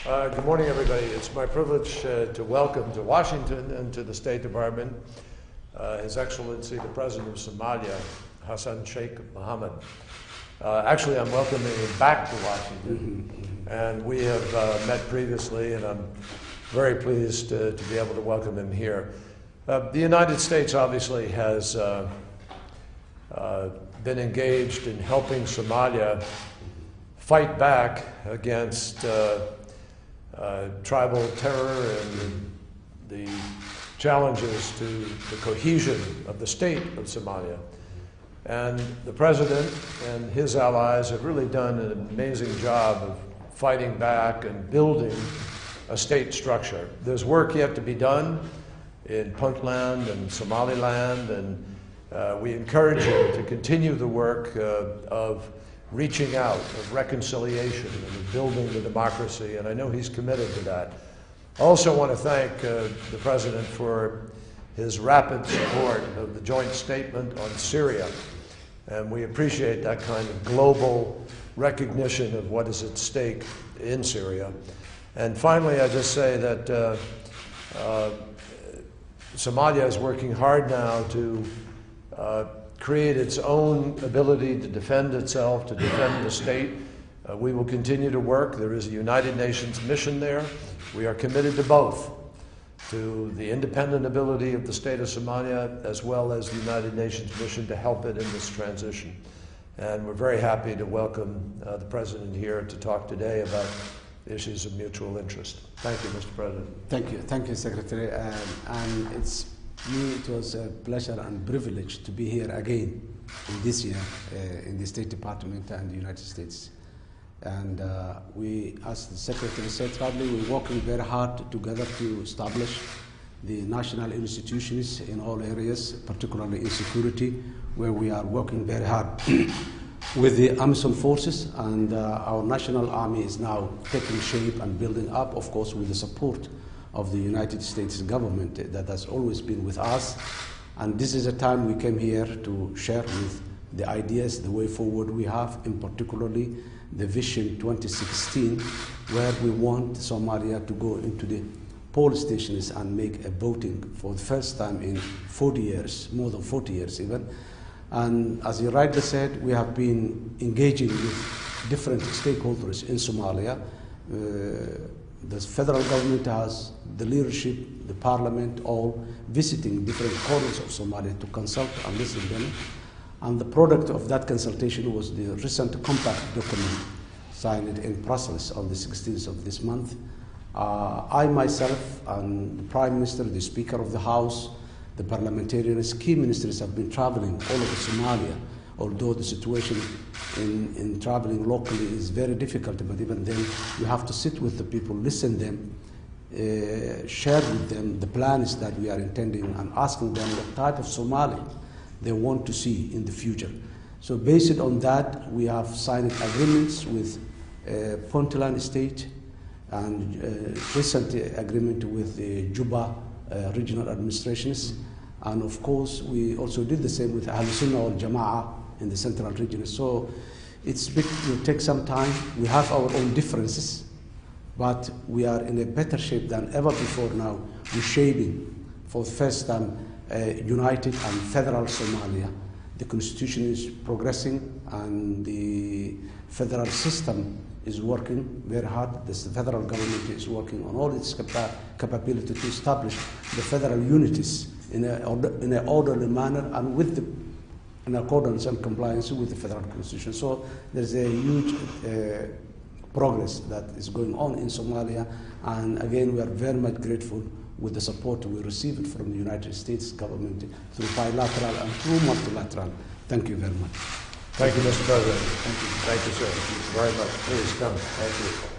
Good morning, everybody. It's my privilege to welcome to Washington and to the State Department His Excellency, the President of Somalia, Hassan Sheikh Mohamud. Actually, I'm welcoming him back to Washington, and we have met previously, and I'm very pleased to be able to welcome him here. The United States obviously has been engaged in helping Somalia fight back against tribal terror and the challenges to the cohesion of the state of Somalia. And the President and his allies have really done an amazing job of fighting back and building a state structure. There's work yet to be done in Puntland and Somaliland, and we encourage you to continue the work of reaching out, of reconciliation, and of building the democracy, and I know he's committed to that. I also want to thank the President for his rapid support of the joint statement on Syria, and we appreciate that kind of global recognition of what is at stake in Syria. And finally, I just say that Somalia is working hard now to create its own ability to defend itself, to defend the state. We will continue to work. There is a United Nations mission there. We are committed to both, to the independent ability of the state of Somalia as well as the United Nations mission to help it in this transition. And we're very happy to welcome the President here to talk today about issues of mutual interest. Thank you, Mr. President. Thank you, Secretary. And it was a pleasure and privilege to be here again in this year in the State Department and the United States. And we, as the Secretary said, we're working very hard together to establish the national institutions in all areas, particularly in security, where we are working very hard with the Amazon forces, and our national army is now taking shape and building up, of course, with the support of the United States government that has always been with us. And this is a time we came here to share with the ideas, the way forward we have, in particularly the Vision 2016, where we want Somalia to go into the poll stations and make a voting for the first time in 40 years, more than 40 years even. And as you rightly said, we have been engaging with different stakeholders in Somalia. The federal government has the leadership, the parliament, all visiting different corners of Somalia to consult and listen to them. And the product of that consultation was the recent compact document signed in Brussels on the 16th of this month. I myself and the Prime Minister, the Speaker of the House, the parliamentarians, key ministers have been traveling all over Somalia, although the situation in traveling locally is very difficult, but even then you have to sit with the people, listen to them, share with them the plans that we are intending, and asking them what type of Somali they want to see in the future. So based on that, we have signed agreements with Puntland State and recent agreement with the Juba regional administrations. And of course, we also did the same with Ahl Sunnah wal Jama'ah in the central region. So it will take some time. We have our own differences, but we are in a better shape than ever before now, reshaping for the first time united and federal Somalia. The constitution is progressing and the federal system is working very hard. The federal government is working on all its capability to establish the federal unities in an orderly manner and in accordance and compliance with the federal constitution. So there's a huge progress that is going on in Somalia, and again we are very much grateful with the support we received from the United States government through bilateral and through multilateral. Thank you very much. Thank you, Mr. President. Thank you. Thank you, sir. Very much. Please come. Thank you.